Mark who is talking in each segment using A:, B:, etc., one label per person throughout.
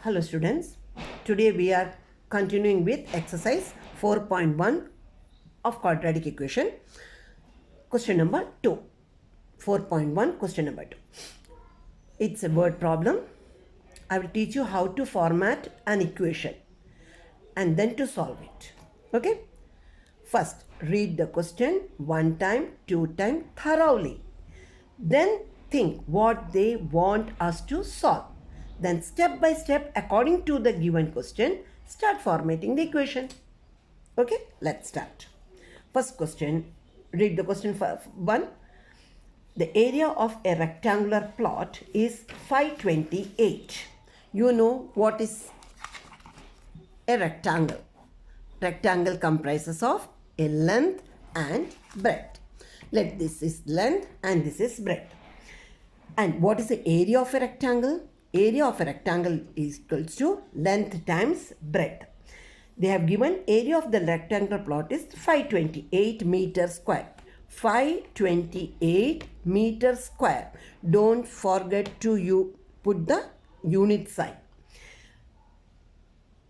A: Hello students, today we are continuing with exercise 4.1 of quadratic equation. Question number 2. 4.1 question number 2. It's a word problem. I will teach you how to format an equation and then to solve it. Okay? First, read the question one time, two times thoroughly. Then think what they want us to solve. Then step by step, according to the given question, start formatting the equation. Okay, let's start. First question, read the question for 1. The area of a rectangular plot is 528. You know what is a rectangle. Rectangle comprises of a length and breadth. Let this is length and this is breadth. And what is the area of a rectangle? Area of a rectangle is equals to length times breadth. They have given area of the rectangular plot is 528 meters square. 528 meters square. Don't forget to put the unit sign.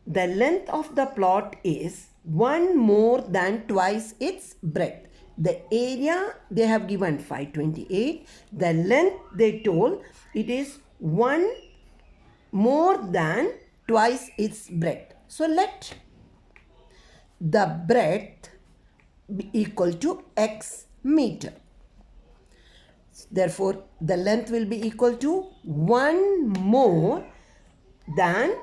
A: The length of the plot is 1 more than twice its breadth. The area they have given 528. The length they told it is 1 more than twice its breadth. So let the breadth be equal to x meter. Therefore, the length will be equal to 1 more than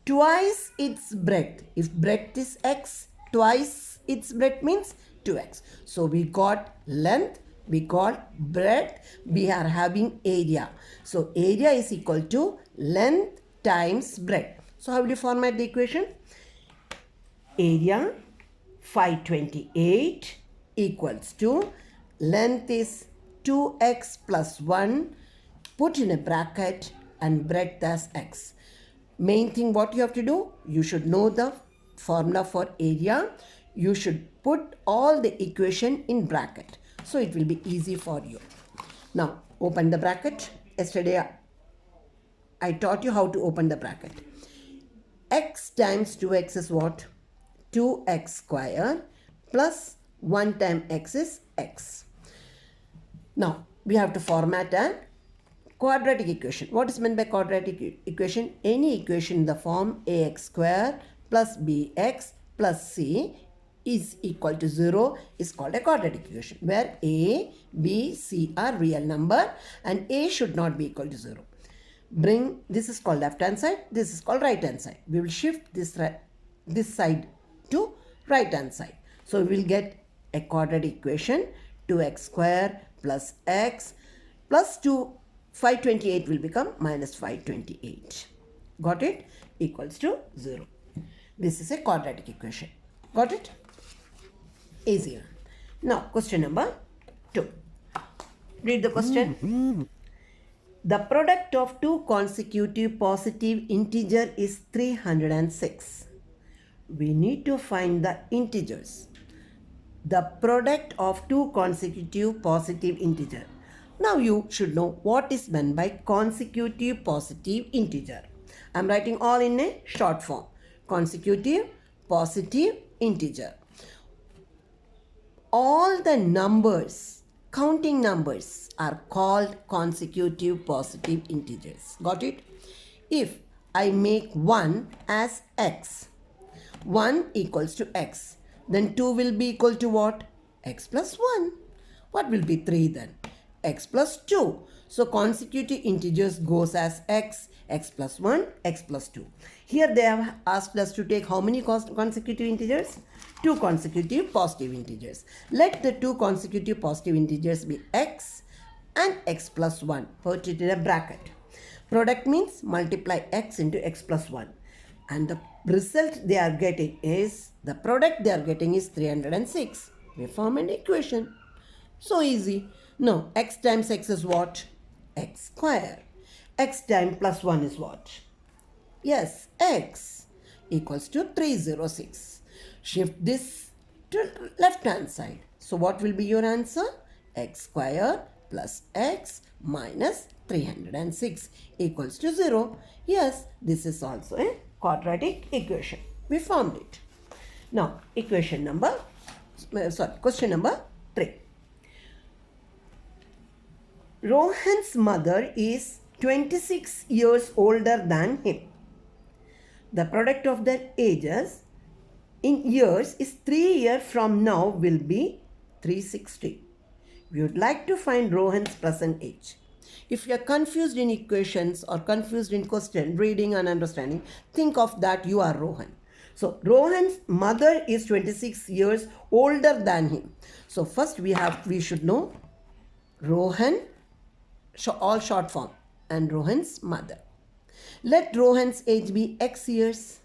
A: twice its breadth. If breadth is x, twice its breadth means 2x. So we got length, we got breadth, we are having area. So area is equal to length times breadth. So how will you format the equation? Area 528 equals to length is 2x plus 1, put in a bracket, and breadth as x. Main thing what you have to do, you should know the formula for area. You should put all the equation in bracket. So it will be easy for you. Now open the bracket. Yesterday I taught you how to open the bracket. X times 2x is what? 2x square plus 1 times x is x. Now we have to format a quadratic equation. What is meant by quadratic equation? Any equation in the form ax square plus bx plus c is equal to 0 is called a quadratic equation, where a, b, c are real number and a should not be equal to 0. Bring this is called left hand side, this is called right hand side. We will shift this side to right hand side. So we will get a quadratic equation 2x square plus x plus 528 will become minus 528. Got it? Equals to 0. This is a quadratic equation. Got it? Easier. Now question number 2. Read the question. The product of two consecutive positive integer is 306. We need to find the integers. The product of two consecutive positive integer. Now you should know what is meant by consecutive positive integer. I am writing all in a short form. Consecutive positive integer. All the numbers, counting numbers, are called consecutive positive integers. Got it? If I make 1 as x, 1 equals to x, then 2 will be equal to what? X plus 1. What will be 3 then? X plus 2. So consecutive integers goes as x, x plus 1, x plus 2. Here they have asked us to take how many consecutive integers? 2 consecutive positive integers. Let the 2 consecutive positive integers be x and x plus 1. Put it in a bracket. Product means multiply x into x plus 1. And the result they are getting is, the product they are getting is 306. We form an equation. So easy. Now, x times x is what? X square. X times plus 1 is what? Yes, x equals to 306. Shift this to left hand side. So what will be your answer? X square plus x minus 306 equals to 0. Yes, this is also a quadratic equation. We found it. Now, question number 3. Rohan's mother is 26 years older than him. The product of their ages in years is 3 years from now will be 360. We would like to find Rohan's present age. If you are confused in equations or confused in question, reading and understanding, think of that you are Rohan. So Rohan's mother is 26 years older than him. So first we should know Rohan, all short form, and Rohan's mother. Let Rohan's age be X years.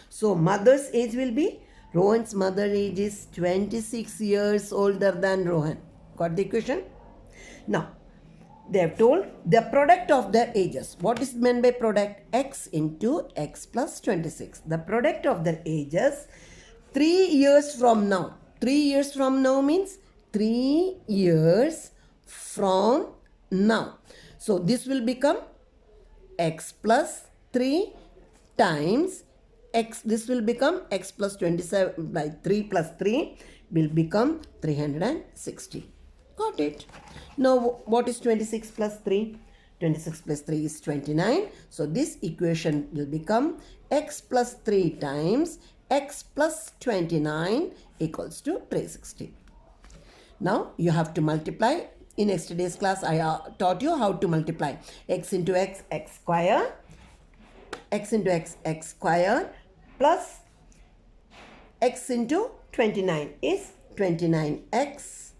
A: So mother's age will be, Rohan's mother age is 26 years older than Rohan. Got the equation? Now, they have told the product of their ages. What is meant by product? X into X plus 26. The product of their ages 3 years from now. 3 years from now means 3 years from now. So this will become X plus 3 times X. This will become X plus 27 by 3 plus 3 will become 360. Got it. Now what is 26 plus 3? 26 plus 3 is 29. So this equation will become X plus 3 times X plus 29 equals to 360. Now you have to multiply. In yesterday's class I taught you how to multiply. X into X, X square. X into X, X square plus X into 29 is 29X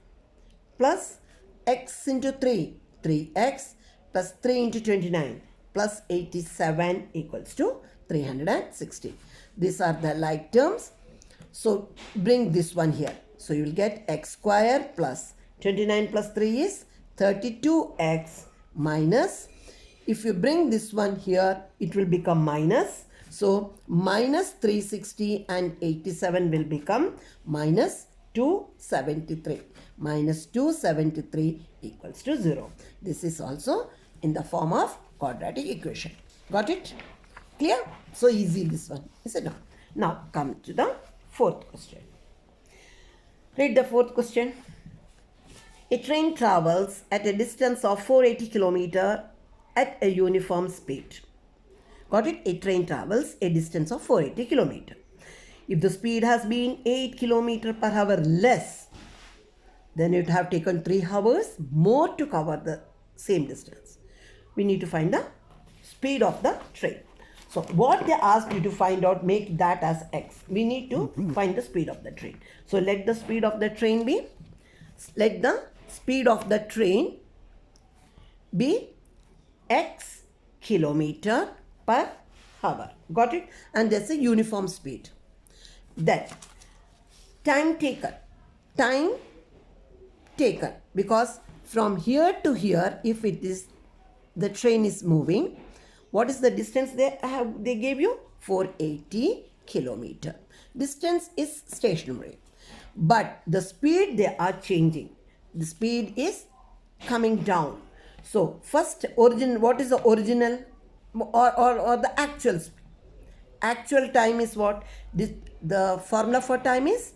A: plus X into 3, 3X plus 3 into 29 plus 87 equals to 360. These are the like terms. So bring this one here. So you will get X square plus 29 plus 3 is 32X minus, if you bring this one here, it will become minus. So minus 360 and 87 will become minus 273. Minus 273 equals to 0. This is also in the form of quadratic equation. Got it? Clear? So easy this one, is it not? Now come to the fourth question. Read the fourth question. A train travels at a distance of 480 km at a uniform speed. Got it? A train travels a distance of 480 km. If the speed has been 8 km per hour less, then it would have taken 3 hours more to cover the same distance. We need to find the speed of the train. So what they asked you to find out, make that as X. We need to find the speed of the train. So let the speed of the train be, let the speed of the train be X kilometer per hour. Got it? And there's a uniform speed. Then time taken, because from here to here, if it is the train is moving, what is the distance they gave you? 480 kilometer. Distance is stationary, but the speed they are changing. The speed is coming down. So first what is the original or the actual speed? Actual time is what? The formula for time is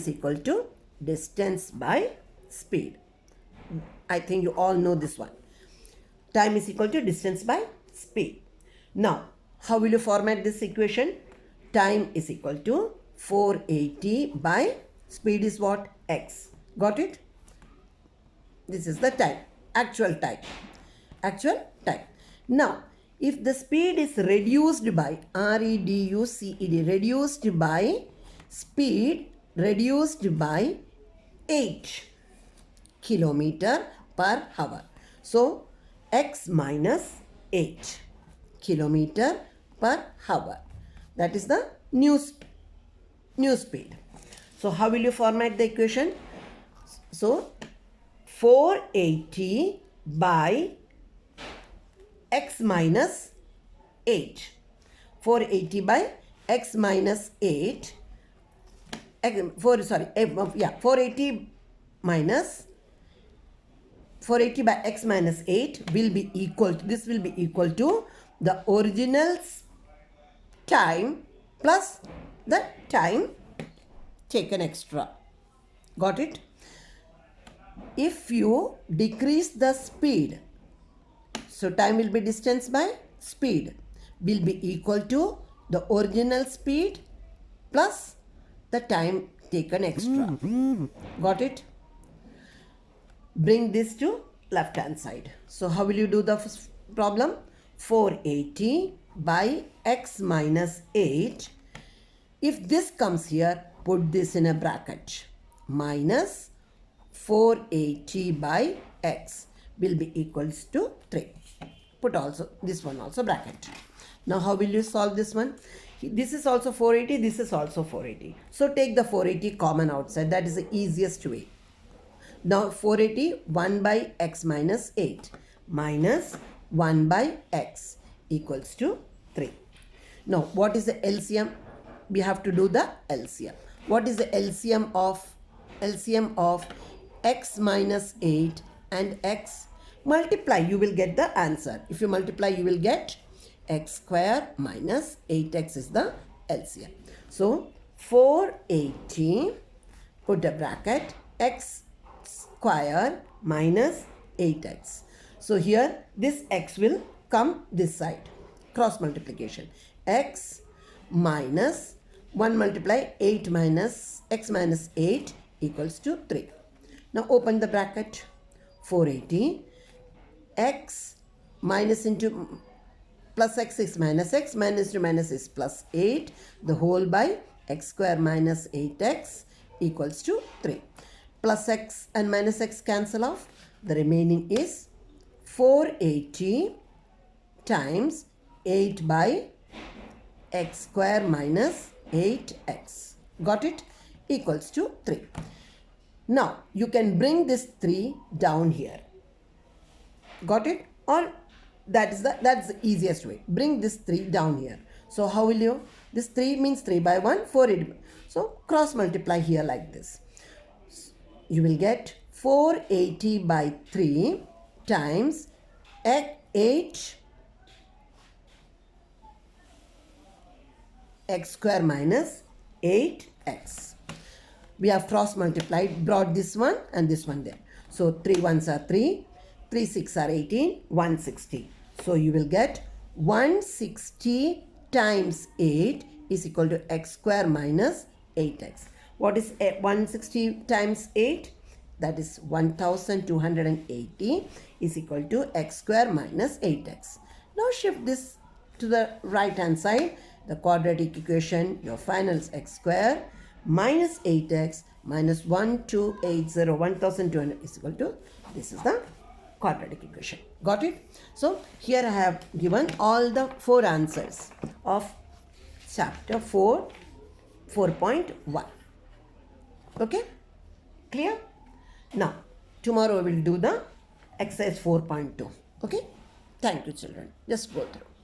A: equal to distance by speed. I think you all know this one. Time is equal to distance by speed. Now, how will you format this equation? Time is equal to 480 by speed is what? X. Got it? This is the time. Actual time. Now, if the speed is reduced by REDUCED, reduced by speed reduced by 8 kilometer per hour. So X minus 8 kilometer per hour. That is the new speed. So how will you format the equation? So 480 by X minus 8. 480 by X minus 8. 480 minus 480 by x minus 8 will be equal to, this will be equal to the original's time plus the time taken extra. Got it? If you decrease the speed, so time will be distance by speed will be equal to the original speed plus the time taken extra. Got it? Bring this to left hand side. So how will you do the problem? 480 by x minus 8. If this comes here, put this in a bracket. Minus 480 by x will be equals to 3. Put also this one also bracket. Now how will you solve this one? This is also 480, this is also 480. So take the 480 common outside. That is the easiest way. Now 480, 1 by x minus 8 minus 1 by x equals to 3. Now what is the LCM? We have to do the LCM. What is the LCM of x minus 8 and x? Multiply, you will get the answer. If you multiply, you will get x square minus 8x is the LCM. So 480, put a bracket, x square minus 8x. So here this x will come this side. Cross multiplication. X minus 1 multiply 8 minus x minus 8 equals to 3. Now open the bracket. 480 x minus into plus x is minus x, minus to minus is plus 8, the whole by x square minus 8x equals to 3. Plus x and minus x cancel off. The remaining is 480 times 8 by x square minus 8x. Got it? Equals to 3. Now you can bring this 3 down here. Got it? Or that's the easiest way. Bring this 3 down here. So how will you? This 3 means 3 by 1, 480. So cross multiply here like this. You will get 480 by 3 times 8 x square minus 8x. We have cross multiplied, brought this one and this one there. So 3 ones are 3, 3 6 are 18, 160. So you will get 160 times 8 is equal to x square minus 8x. What is 160 times 8? That is 1280 is equal to x square minus 8x. Now shift this to the right hand side. The quadratic equation, your final is x square minus 8x minus 1280, 1200 is equal to, this is the quadratic equation. Got it? So here I have given all the 4 answers of chapter 4, 4.1. Okay? Clear? Now, tomorrow we will do the exercise 4.2. Okay? Thank you, children. Just go through.